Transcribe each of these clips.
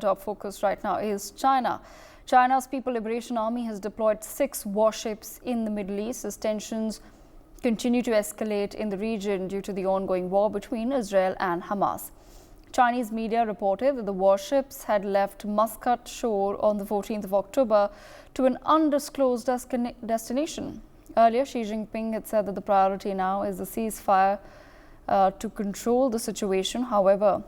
Top focus right now is China. China's People Liberation Army has deployed 6 warships in the Middle East as tensions continue to escalate in the region due to the ongoing war between Israel and Hamas. Chinese media reported that the warships had left Muscat shore on the 14th of October to an undisclosed destination. Earlier, Xi Jinping had said that the priority now is the ceasefire to control the situation. However,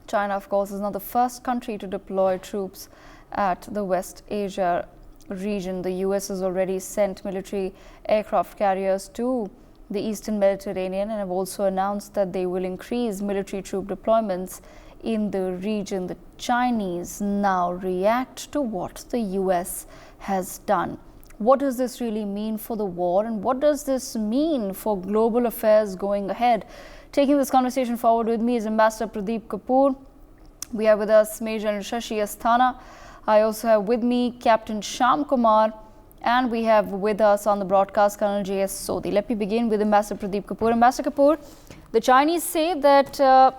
China, of course, is not the first country to deploy troops at the West Asia region. The US has already sent military aircraft carriers to the Eastern Mediterranean and have also announced that they will increase military troop deployments in the region. The Chinese now react to what the US has done. What does this really mean for the war, and what does this mean for global affairs going ahead? Taking this conversation forward with me is Ambassador Pradeep Kapoor. We have with us Major Shashi Asthana. I also have with me Captain Sham Kumar, and we have with us on the broadcast Colonel J.S. Sodhi. Let me begin with Ambassador Pradeep Kapoor. Ambassador Kapoor, the Chinese say that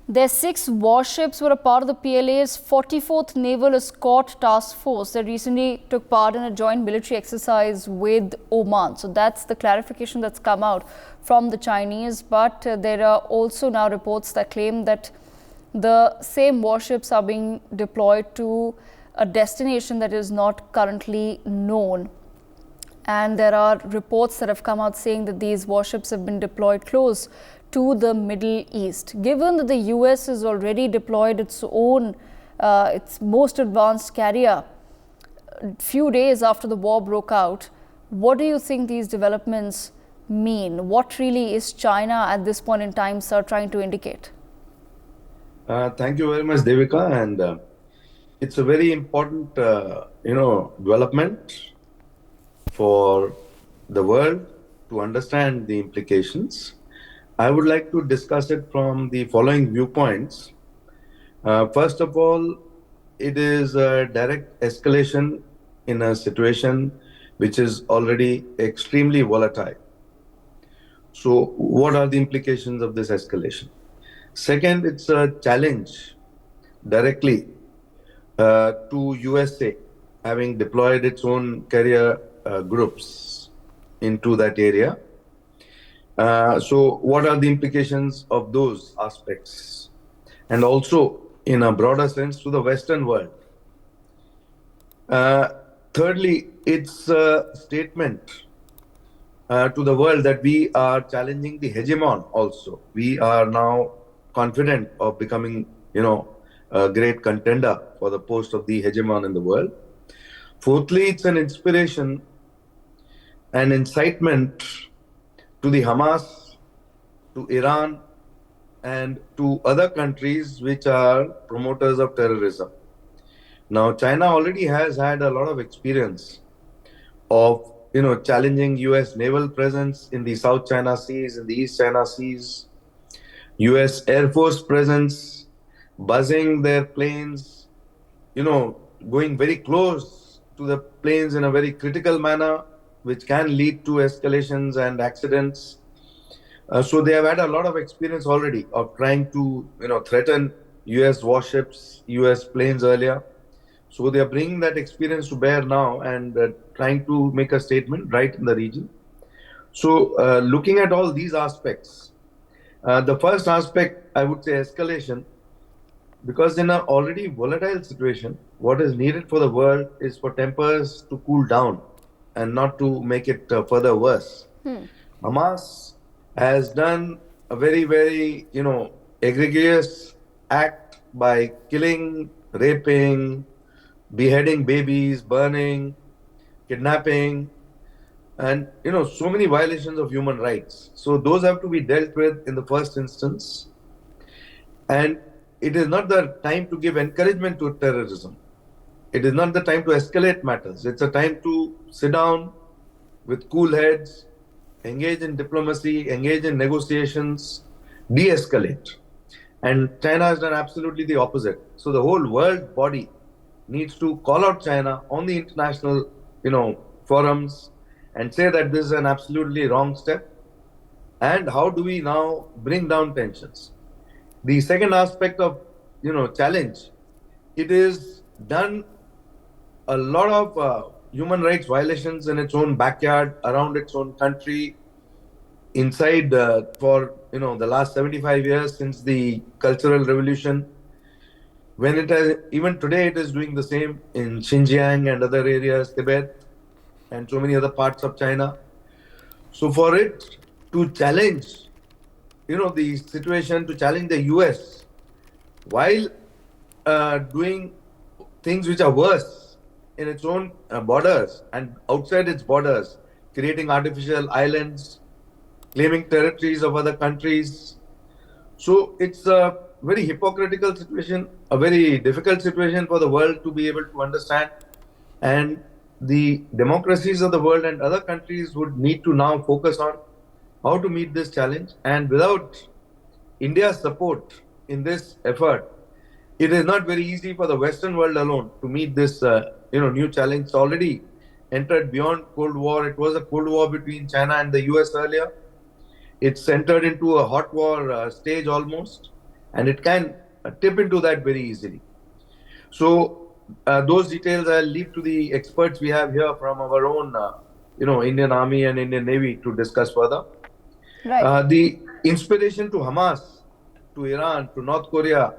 their 6 warships were a part of the PLA's 44th Naval Escort Task Force that recently took part in a joint military exercise with Oman. So that's the clarification that's come out from the Chinese. But there are also now reports that claim that the same warships are being deployed to a destination that is not currently known. And there are reports that have come out saying that these warships have been deployed close to the Middle East. Given that the US has already deployed its own, its most advanced carrier a few days after the war broke out, what do you think these developments mean? What really is China at this point in time, sir, trying to indicate? Thank you very much, Devika. And it's a very important, development for the world to understand the implications. I would like to discuss it from the following viewpoints. First of all, it is a direct escalation in a situation which is already extremely volatile. So what are the implications of this escalation? Second, it's a challenge directly to USA, having deployed its own carrier groups into that area. So what are the implications of those aspects? And also, in a broader sense, to the Western world. Thirdly, it's a statement to the world that we are challenging the hegemon also. We are now confident of becoming, a great contender for the post of the hegemon in the world. Fourthly, it's an inspiration and incitement to the Hamas, to Iran, and to other countries which are promoters of terrorism. Now, China already has had a lot of experience of, challenging US naval presence in the South China Seas, in the East China Seas, US Air Force presence, buzzing their planes, going very close to the planes in a very critical manner, which can lead to escalations and accidents. So they have had a lot of experience already of trying to, threaten US warships, US planes earlier. So they are bringing that experience to bear now and trying to make a statement right in the region. So looking at all these aspects, the first aspect, I would say escalation, because in an already volatile situation, what is needed for the world is for tempers to cool down and not to make it further worse. Hamas has done a very, very, egregious act by killing, raping, beheading babies, burning, kidnapping, and so many violations of human rights. So those have to be dealt with in the first instance. And it is not the time to give encouragement to terrorism. It is not the time to escalate matters. It's a time to sit down with cool heads, engage in diplomacy, engage in negotiations, de-escalate. And China has done absolutely the opposite. So the whole world body needs to call out China on the international, forums and say that this is an absolutely wrong step. And how do we now bring down tensions? The second aspect of challenge, it is done a lot of human rights violations in its own backyard, around its own country, inside for the last 75 years since the Cultural Revolution. When it has, even today, it is doing the same in Xinjiang and other areas, Tibet, and so many other parts of China. So for it to challenge, the situation, to challenge the US while doing things which are worse in its own borders and outside its borders, creating artificial islands, claiming territories of other countries. So it's a very hypocritical situation, a very difficult situation for the world to be able to understand. And the democracies of the world and other countries would need to now focus on how to meet this challenge. And without India's support in this effort, it is not very easy for the Western world alone to meet this, new challenge. It's already entered beyond Cold War. It was a Cold War between China and the US earlier. It's entered into a hot war stage almost, and it can tip into that very easily. So those details I'll leave to the experts we have here from our own, Indian Army and Indian Navy to discuss further. Right. The inspiration to Hamas, to Iran, to North Korea,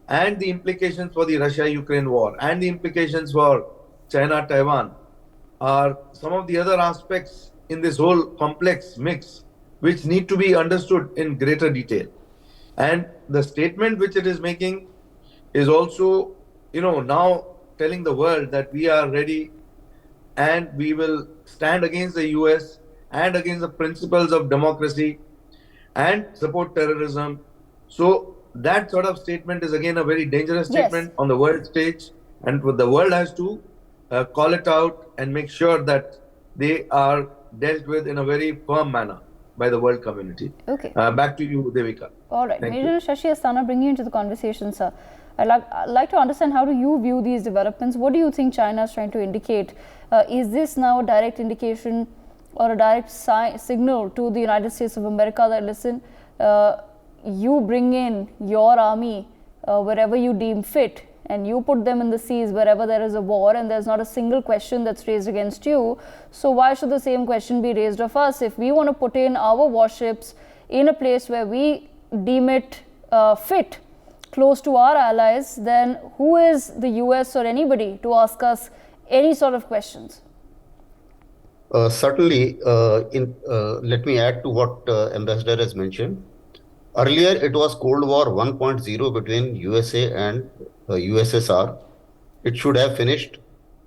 and the implications for the Russia-Ukraine war, and the implications for China-Taiwan are some of the other aspects in this whole complex mix which need to be understood in greater detail. And the statement which it is making is also, now telling the world that we are ready and we will stand against the US and against the principles of democracy and support terrorism. So that sort of statement is again a very dangerous statement on the world stage, and the world has to call it out and make sure that they are dealt with in a very firm manner by the world community. Okay. Back to you, Devika. All right. Major Shashi Asthana, bringing you into the conversation, sir. I'd like to understand, how do you view these developments? What do you think China is trying to indicate? Is this now a direct indication or a direct signal to the United States of America that, listen, you bring in your army wherever you deem fit, and you put them in the seas wherever there is a war, and there's not a single question that's raised against you. So why should the same question be raised of us? If we want to put in our warships in a place where we deem it fit, close to our allies, then who is the US or anybody to ask us any sort of questions? Certainly, let me add to what Ambassador has mentioned. Earlier, it was Cold War 1.0 between USA and USSR. It should have finished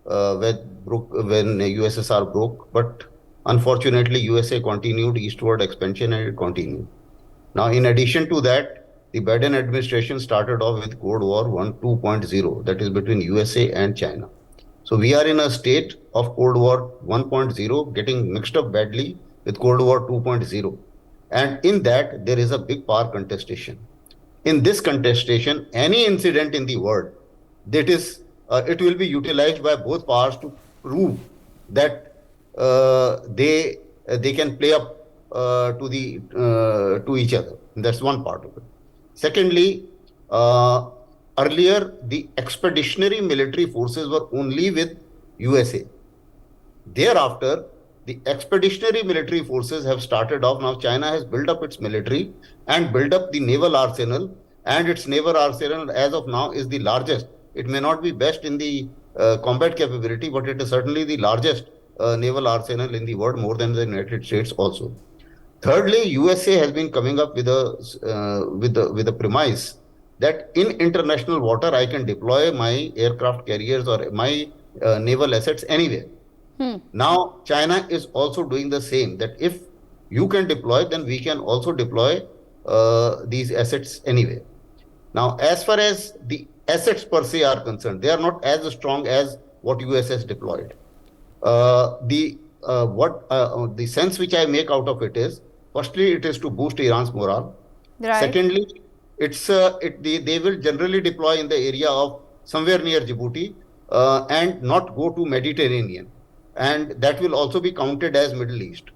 when USSR broke, but unfortunately, USA continued eastward expansion and it continued. Now, in addition to that, the Biden administration started off with Cold War 2.0, that is between USA and China. So we are in a state of Cold War 1.0 getting mixed up badly with Cold War 2.0. And in that, there is a big power contestation. In this contestation, any incident in the world, that is, it will be utilized by both powers to prove that they can play up to each other. That's one part of it. Secondly, earlier the expeditionary military forces were only with USA. Thereafter, the expeditionary military forces have started off. Now China has built up its military and built up the naval arsenal, and its naval arsenal as of now is the largest. It may not be best in the combat capability, but it is certainly the largest naval arsenal in the world, more than the United States also. Thirdly, USA has been coming up with a premise that in international water I can deploy my aircraft carriers or my naval assets anywhere. Now, China is also doing the same, that if you can deploy, then we can also deploy these assets anywhere. Now, as far as the assets per se are concerned, they are not as strong as what US has deployed. The sense which I make out of it is, firstly, it is to boost Iran's morale. Right. Secondly, they will generally deploy in the area of somewhere near Djibouti and not go to Mediterranean. And that will also be counted as Middle East.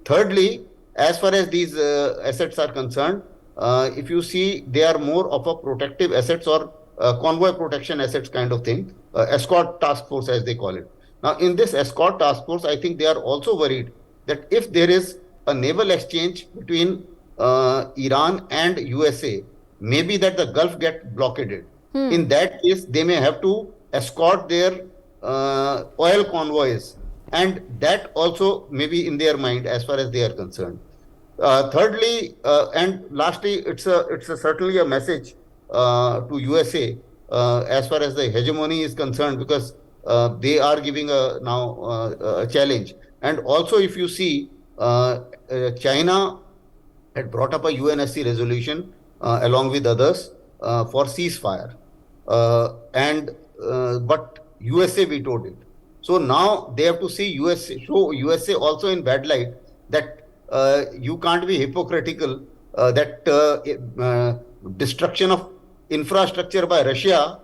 Thirdly, as far as these assets are concerned, if you see, they are more of a protective assets or convoy protection assets kind of thing, escort task force as they call it. Now, in this escort task force, I think they are also worried that if there is a naval exchange between Iran and USA, maybe that the Gulf get blockaded. In that case, they may have to escort their oil convoys, and that also may be in their mind as far as they are concerned. Thirdly, and lastly, it's certainly a message to USA as far as the hegemony is concerned, because they are giving a challenge. And also, if you see, China had brought up a UNSC resolution along with others for ceasefire, but USA vetoed it. So now they have to see show USA also in bad light that you can't be hypocritical that destruction of infrastructure by Russia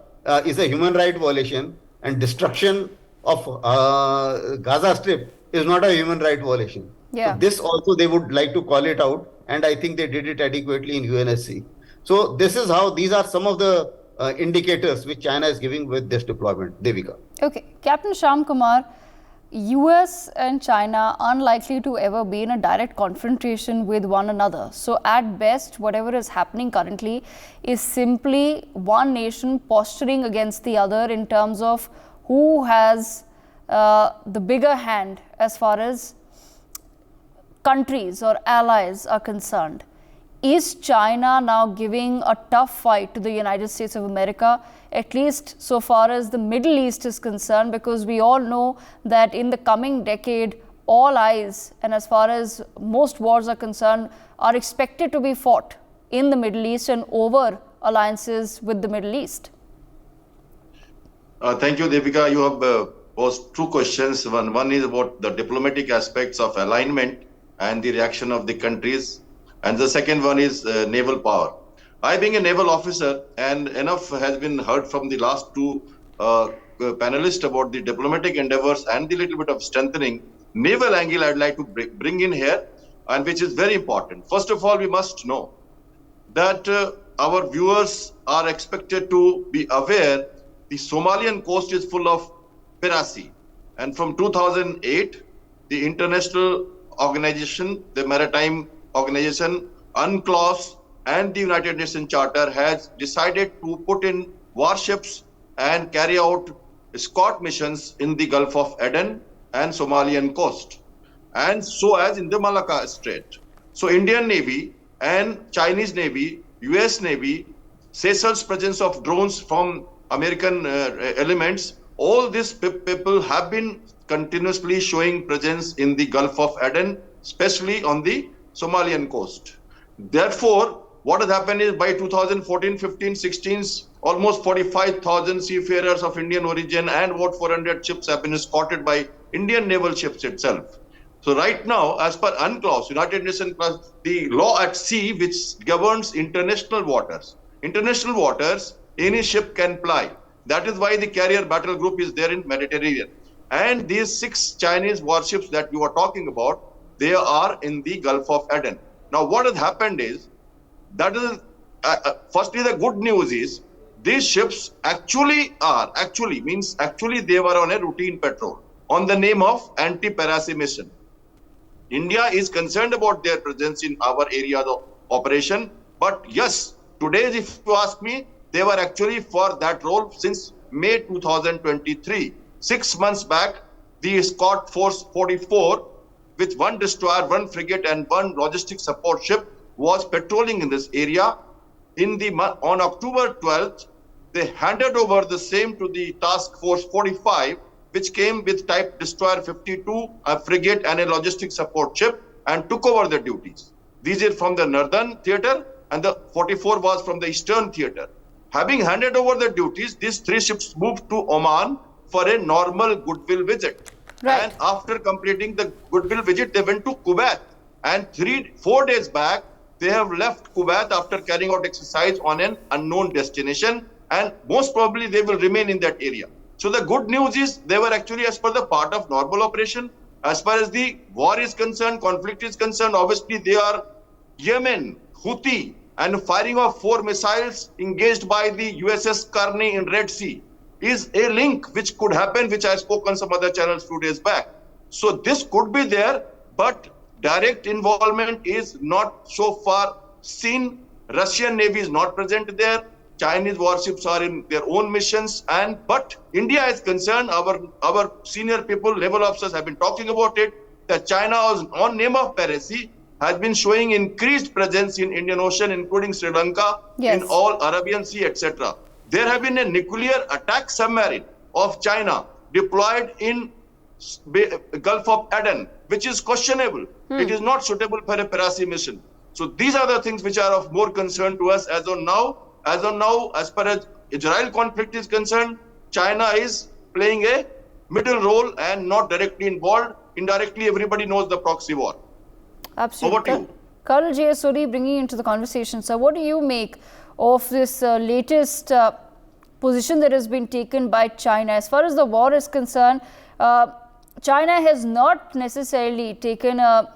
is a human right violation, and destruction of Gaza Strip is not a human right violation. Yeah. So this also they would like to call it out, and I think they did it adequately in UNSC. So these are some of the indicators which China is giving with this deployment. Devika. Okay, Captain Shyam Kumar, US and China are unlikely to ever be in a direct confrontation with one another. So at best, whatever is happening currently is simply one nation posturing against the other in terms of who has the bigger hand as far as countries or allies are concerned. Is China now giving a tough fight to the United States of America, at least so far as the Middle East is concerned? Because we all know that in the coming decade, all eyes, and as far as most wars are concerned, are expected to be fought in the Middle East and over alliances with the Middle East. Thank you, Devika. You have posed two questions. One is about the diplomatic aspects of alignment and the reaction of the countries. And the second one is naval power. I, being a naval officer, and enough has been heard from the last two panelists about the diplomatic endeavors and the little bit of strengthening naval angle I'd like to bring in here, and which is very important. First of all, we must know that our viewers are expected to be aware the Somalian coast is full of piracy. And from 2008, the international organization, the maritime organization, UNCLOS, and the United Nations Charter has decided to put in warships and carry out escort missions in the Gulf of Aden and Somalian coast, and so as in the Malacca Strait. So Indian Navy and Chinese Navy, US Navy, Seychelles presence of drones from American elements, all these people have been continuously showing presence in the Gulf of Aden, especially on the Somalian coast. Therefore, what has happened is by 2014, 15, 16, almost 45,000 seafarers of Indian origin and about 400 ships have been escorted by Indian naval ships itself. So right now, as per UNCLOS, United Nations, the law at sea which governs international waters, any ship can ply. That is why the carrier battle group is there in Mediterranean. And these 6 Chinese warships that you are talking about, they are in the Gulf of Aden. Now, what has happened is, that is, firstly, the good news is, these ships actually they were on a routine patrol on the name of anti-piracy mission. India is concerned about their presence in our area of operation. But yes, today, if you ask me, they were actually for that role since May 2023. 6 months back, the Escort Force 44, with 1 destroyer, 1 frigate, and 1 logistic support ship, was patrolling in this area. On October 12th, they handed over the same to the Task Force 45, which came with type destroyer 52, a frigate, and a logistic support ship, and took over the duties. These are from the northern theater, and the 44 was from the eastern theater. Having handed over the duties, these 3 ships moved to Oman for a normal goodwill visit. Right. And after completing the goodwill visit, they went to Kuwait. And 4 days back, they have left Kuwait after carrying out exercise on an unknown destination. And most probably, they will remain in that area. So the good news is, they were actually as per the part of normal operation. As far as the war is concerned, conflict is concerned, obviously they are Yemen, Houthi, and firing of 4 missiles engaged by the USS Kearney in Red Sea is a link which could happen, which I spoke on some other channels 2 days back. So this could be there, but direct involvement is not so far seen. Russian Navy is not present there. Chinese warships are in their own missions, but India is concerned. Our senior people, naval officers, have been talking about it. That China was on name of piracy has been showing increased presence in Indian Ocean, including Sri Lanka, Yes. in all Arabian Sea, etc. There have been a nuclear attack submarine of China deployed in Gulf of Aden, which is questionable. It is not suitable for a piracy mission. So these are the things which are of more concern to us as of now. As far as Israel conflict is concerned, China is playing a middle role and not directly involved. Indirectly, everybody knows the proxy war. Absolutely. Over to you. Colonel J.S. Suri, bringing you into the conversation. So what do you make of this latest position that has been taken by China? As far as the war is concerned, China has not necessarily taken a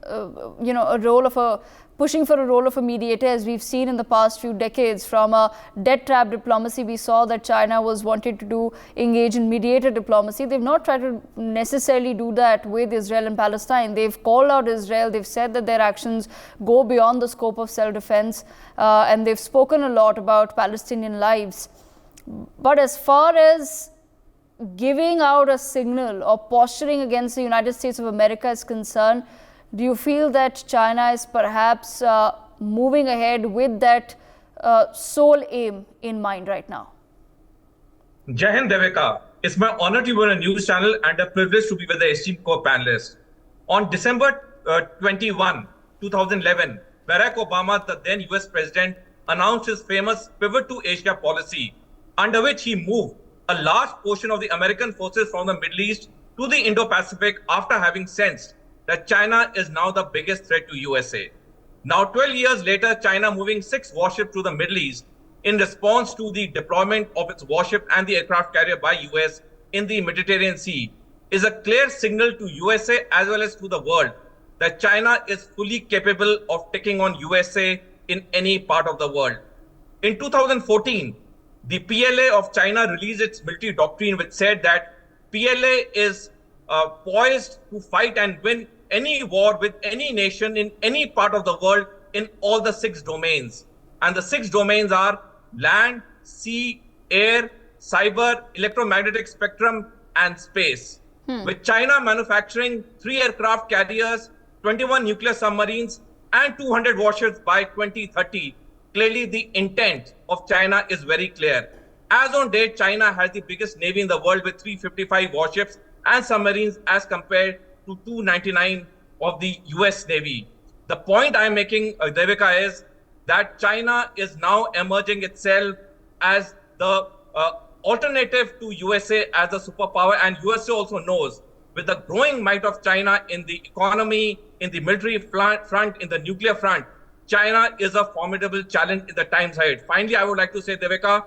role of pushing for a role of a mediator, as we've seen in the past few decades. From a debt trap diplomacy, we saw that China was wanting to engage in mediator diplomacy. They've not tried to necessarily do that with Israel and Palestine. They've called out Israel. They've said that their actions go beyond the scope of self-defense, and they've spoken a lot about Palestinian lives. But as far as giving out a signal or posturing against the United States of America is concerned, do you feel that China is perhaps moving ahead with that sole aim in mind right now? Jai Hind, Devika. It's my honor to be on a news channel and a privilege to be with the esteemed co-panelists. On December 21, 2011, Barack Obama, the then US president, announced his famous pivot to Asia policy, under which he moved a large portion of the American forces from the Middle East to the Indo-Pacific after having sensed that China is now the biggest threat to USA. Now, 12 years later, China moving 6 warships to the Middle East in response to the deployment of its warship and the aircraft carrier by US in the Mediterranean Sea is a clear signal to USA as well as to the world that China is fully capable of taking on USA in any part of the world. In 2014, the PLA of China released its military doctrine, which said that PLA is poised to fight and win any war with any nation in any part of the world in all the 6 domains. And the 6 domains are land, sea, air, cyber, electromagnetic spectrum, and space. With China manufacturing 3 aircraft carriers, 21 nuclear submarines, and 200 warships by 2030, clearly the intent of China is very clear. As on date, China has the biggest navy in the world with 355 warships and submarines as compared to 299 of the US Navy. The point I'm making, Devika, is that China is now emerging itself as the alternative to USA as a superpower, and USA also knows with the growing might of China in the economy, in the military front, in the nuclear front, China is a formidable challenge in the times ahead. Finally, I would like to say, Devika,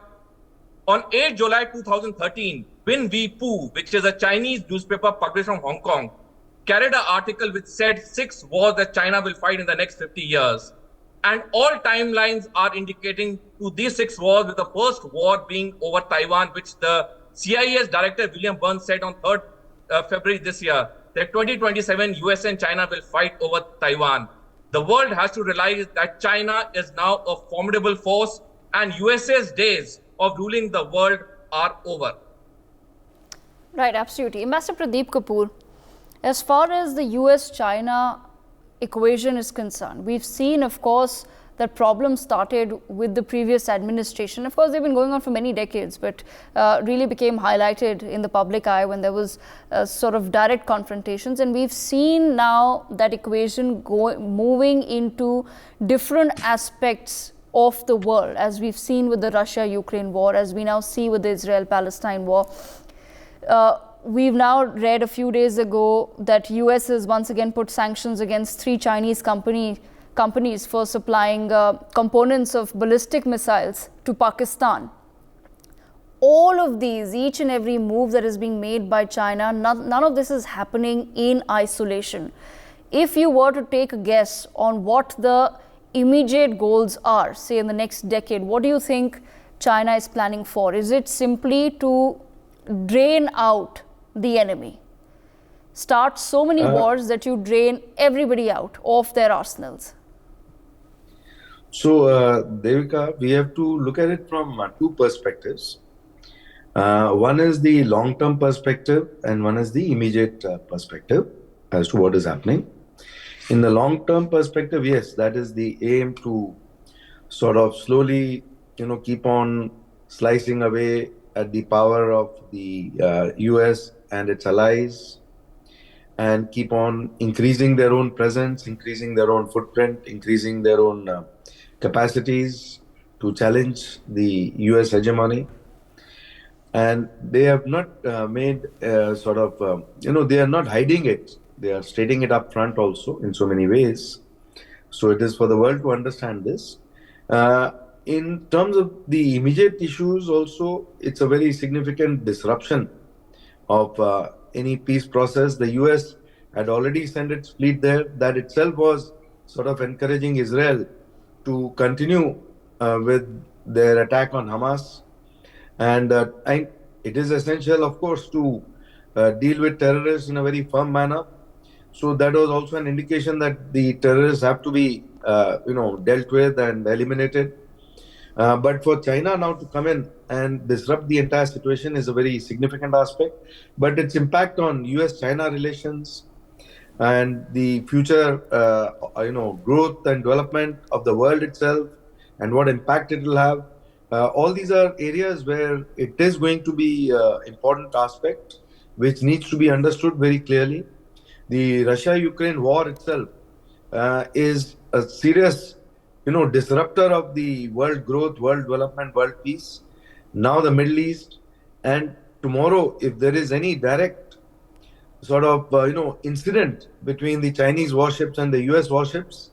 on 8 July 2013, Bin Vi Pu, which is a Chinese newspaper published from Hong Kong, carried an article which said 6 wars that China will fight in the next 50 years. And all timelines are indicating to these 6 wars, with the first war being over Taiwan, which the CIA's director William Burns said on 3rd February this year, that 2027 US and China will fight over Taiwan. The world has to realize that China is now a formidable force and USA's days of ruling the world are over. Right, absolutely. Ambassador Pradeep Kapoor, as far as the US-China equation is concerned, we've seen, of course, that problem started with the previous administration. Of course, they've been going on for many decades, but really became highlighted in the public eye when there was sort of direct confrontations. And we've seen now that equation moving into different aspects of the world, as we've seen with the Russia-Ukraine war, as we now see with the Israel-Palestine war. We've now read a few days ago that US has once again put sanctions against 3 Chinese companies for supplying components of ballistic missiles to Pakistan. All of these, each and every move that is being made by China, none of this is happening in isolation. If you were to take a guess on what the immediate goals are, say in the next decade? What do you think China is planning for? Is it simply to drain out the enemy? Start so many wars that you drain everybody out of their arsenals? So, Devika, we have to look at it from two perspectives. One is the long-term perspective and one is the immediate perspective as to what is happening. In the long-term perspective, yes, that is the aim to sort of slowly, keep on slicing away at the power of the US and its allies and keep on increasing their own presence, increasing their own footprint, increasing their own capacities to challenge the US hegemony. And they have not made they are not hiding it. They are stating it up front also in so many ways. So it is for the world to understand this. In terms of the immediate issues also, it's a very significant disruption of any peace process. The US had already sent its fleet there. That itself was sort of encouraging Israel to continue with their attack on Hamas. And it is essential, of course, to deal with terrorists in a very firm manner. So that was also an indication that the terrorists have to be, dealt with and eliminated. But for China now to come in and disrupt the entire situation is a very significant aspect. But its impact on US-China relations and the future, growth and development of the world itself and what impact it will have. All these are areas where it is going to be an important aspect which needs to be understood very clearly. The Russia-Ukraine war itself is a serious, disruptor of the world growth, world development, world peace. Now the Middle East, and tomorrow, if there is any direct sort of, incident between the Chinese warships and the US warships,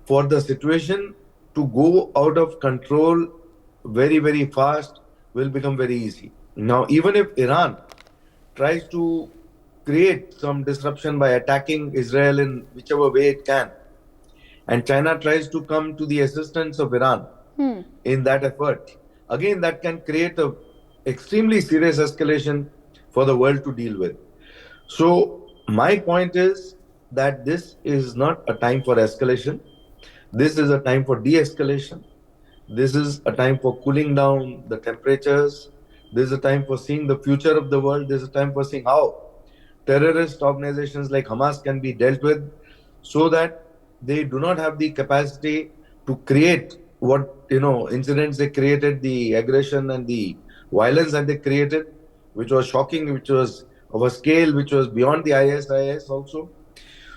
for the situation to go out of control very, very fast will become very easy. Now, even if Iran tries to create some disruption by attacking Israel in whichever way it can, and China tries to come to the assistance of Iran in that effort, again, that can create a extremely serious escalation for the world to deal with. So my point is that this is not a time for escalation. This is a time for de-escalation. This is a time for cooling down the temperatures. This is a time for seeing the future of the world. This is a time for seeing how terrorist organizations like Hamas can be dealt with so that they do not have the capacity to create what, incidents they created, the aggression and the violence that they created, which was shocking, which was of a scale which was beyond the ISIS also.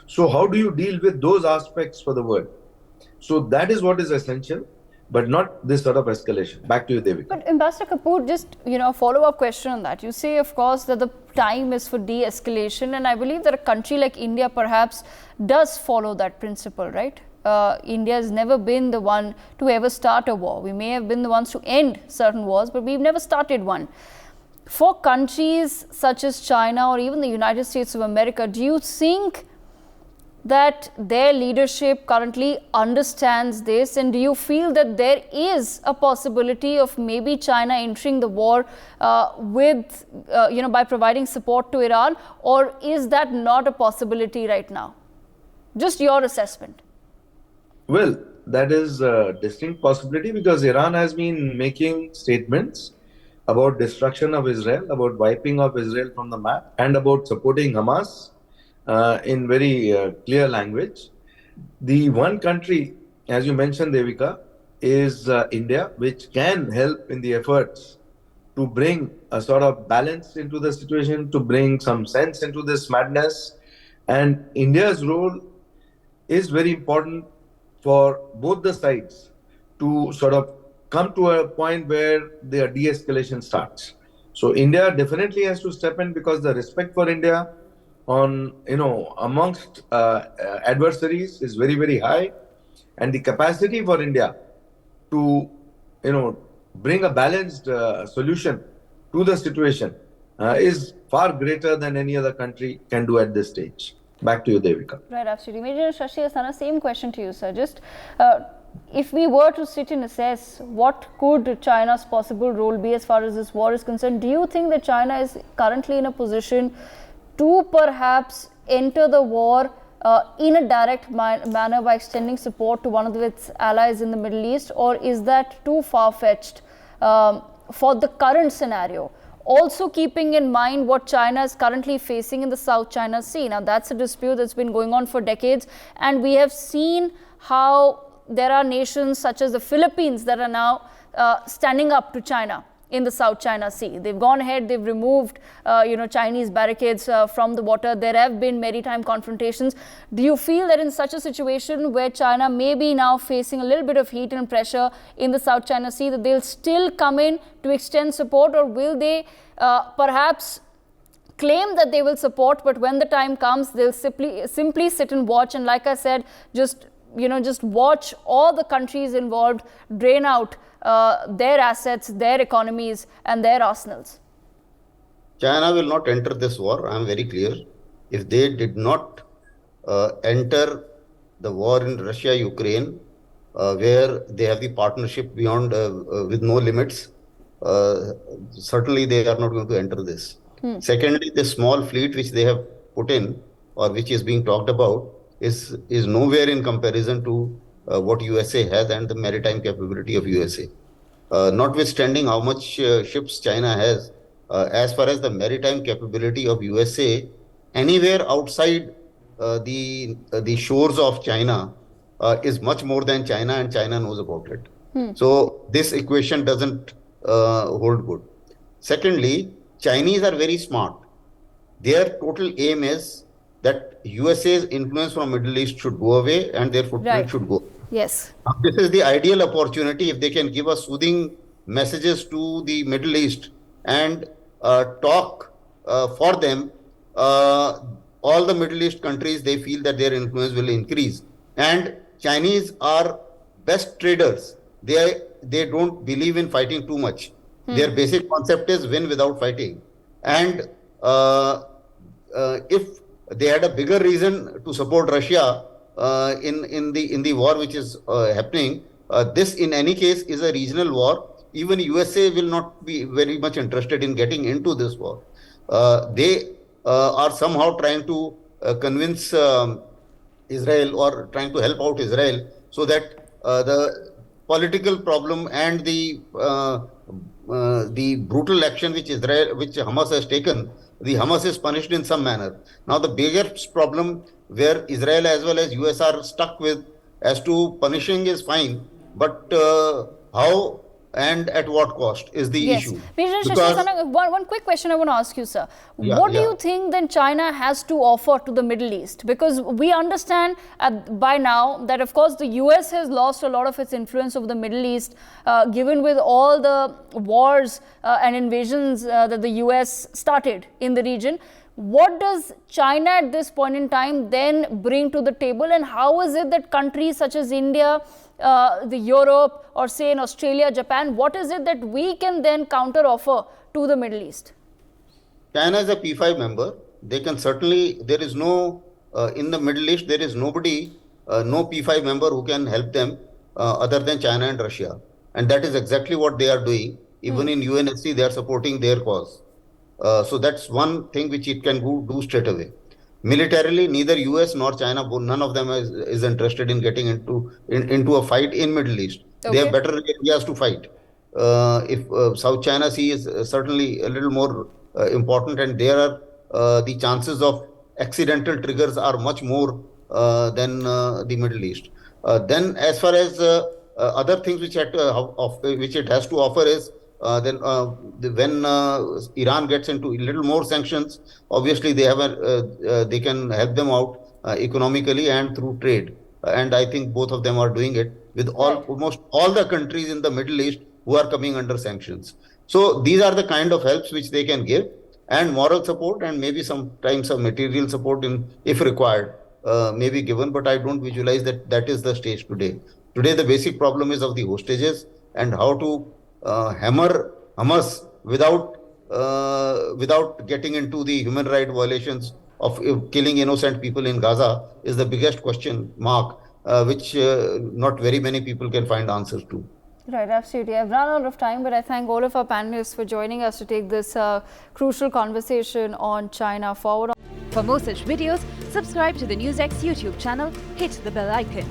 So how do you deal with those aspects for the world? So that is what is essential, but not this sort of escalation. Back to you, Devika. But Ambassador Kapoor, just a follow-up question on that. You say, of course, that the time is for de-escalation, and I believe that a country like India perhaps does follow that principle, right? India has never been the one to ever start a war. We may have been the ones to end certain wars, but we've never started one. For countries such as China or even the United States of America, do you think that their leadership currently understands this, and do you feel that there is a possibility of maybe China entering the war by providing support to Iran, or is that not a possibility right now? Just your assessment. Well, that is a distinct possibility because Iran has been making statements about destruction of Israel, about wiping off Israel from the map, and about supporting Hamas in very clear language. The one country, as you mentioned, Devika, is India, which can help in the efforts to bring a sort of balance into the situation, to bring some sense into this madness. And India's role is very important for both the sides to sort of come to a point where the de-escalation starts. So India definitely has to step in because the respect for India on, amongst adversaries is very, very high. And the capacity for India to, bring a balanced solution to the situation is far greater than any other country can do at this stage. Back to you, Devika. Right, absolutely. Major Shashi Asthana, same question to you, sir. Just if we were to sit and assess what could China's possible role be as far as this war is concerned, do you think that China is currently in a position to perhaps enter the war in a direct manner by extending support to one of its allies in the Middle East, or is that too far-fetched for the current scenario? Also keeping in mind what China is currently facing in the South China Sea. Now, that's a dispute that's been going on for decades, and we have seen how there are nations such as the Philippines that are now standing up to China in the South China Sea. They've gone ahead, they've removed Chinese barricades from the water. There have been maritime confrontations. Do you feel that in such a situation where China may be now facing a little bit of heat and pressure in the South China Sea, that they'll still come in to extend support, or will they perhaps claim that they will support, but when the time comes, they'll simply sit and watch, and like I said, just watch all the countries involved drain out their assets, their economies, and their arsenals? China will not enter this war. I am very clear. If they did not enter the war in Russia, Ukraine, where they have the partnership beyond with no limits, certainly they are not going to enter this. Secondly, the small fleet which they have put in, or which is being talked about, is nowhere in comparison to what USA has and the maritime capability of USA. Notwithstanding how much ships China has, as far as the maritime capability of USA, anywhere outside the shores of China is much more than China, and China knows about it. So this equation doesn't hold good. Secondly, Chinese are very smart. Their total aim is that USA's influence from Middle East should go away and their footprint should go. Yes. This is the ideal opportunity if they can give us soothing messages to the Middle East and talk for them. All the Middle East countries, they feel that their influence will increase. And Chinese are best traders. They don't believe in fighting too much. Their basic concept is win without fighting. And if they had a bigger reason to support Russia in the war which is happening, this in any case is a regional war. Even USA will not be very much interested in getting into this war. They are somehow trying to convince Israel, or trying to help out Israel, so that the political problem and the brutal action which Hamas has taken, the Hamas is punished in some manner. Now the biggest problem where Israel as well as US are stuck with, as to punishing is fine, but how and at what cost is the issue. One quick question I want to ask you, sir. What do you think then China has to offer to the Middle East? Because we understand by now that, of course, the US has lost a lot of its influence over the Middle East, given with all the wars and invasions that the US started in the region. What does China at this point in time then bring to the table, and how is it that countries such as India, the Europe, or say in Australia, Japan, what is it that we can then counter offer to the Middle East? China is a P5 member. They can certainly, there is no, in the Middle East, there is nobody, no P5 member who can help them other than China and Russia. And that is exactly what they are doing. Even in UNSC, they are supporting their cause. So that's one thing which it can do straight away. Militarily, neither US nor China, none of them is interested in getting into a fight in Middle East. Okay. They have better areas to fight. If South China Sea is certainly a little more important, and there are the chances of accidental triggers are much more than the Middle East. Then, as far as other things which it has to offer is, when Iran gets into a little more sanctions, obviously they have they can help them out economically and through trade. And I think both of them are doing it with almost all the countries in the Middle East who are coming under sanctions. So these are the kind of helps which they can give, and moral support, and maybe sometimes some material support, if required, may be given. But I don't visualize that is the stage today. Today the basic problem is of the hostages and how to hammer Hamas without getting into the human rights violations of killing innocent people in Gaza is the biggest question mark, which not very many people can find answers to. Right, absolutely. I've run out of time, but I thank all of our panelists for joining us to take this crucial conversation on China forward. For more such videos, subscribe to the NewsX YouTube channel, hit the bell icon.